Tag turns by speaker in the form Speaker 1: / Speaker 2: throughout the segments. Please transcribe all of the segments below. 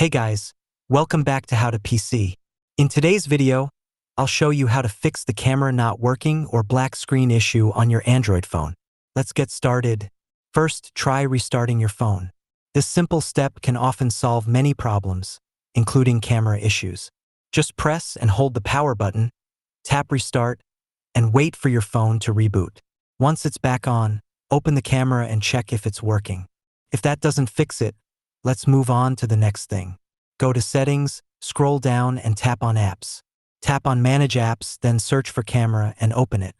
Speaker 1: Hey guys, welcome back to How to PC. In today's video, I'll show you how to fix the camera not working or black screen issue on your Android phone. Let's get started. First, try restarting your phone. This simple step can often solve many problems, including camera issues. Just press and hold the power button, tap restart, and wait for your phone to reboot. Once it's back on, open the camera and check if it's working. If that doesn't fix it, let's move on to the next thing. Go to Settings, scroll down and tap on Apps. Tap on Manage Apps, then search for Camera and open it.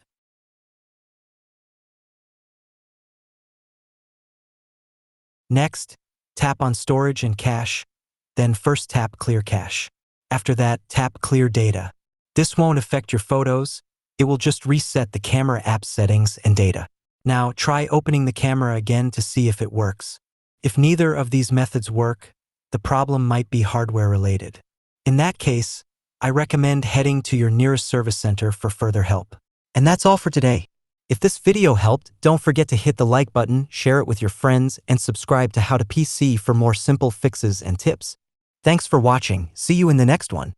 Speaker 1: Next, tap on Storage and Cache, then first tap Clear Cache. After that, tap Clear Data. This won't affect your photos, it will just reset the camera app settings and data. Now, try opening the camera again to see if it works. If neither of these methods work, the problem might be hardware related. In that case, I recommend heading to your nearest service center for further help. And that's all for today. If this video helped, don't forget to hit the like button, share it with your friends, and subscribe to How to PC for more simple fixes and tips. Thanks for watching. See you in the next one.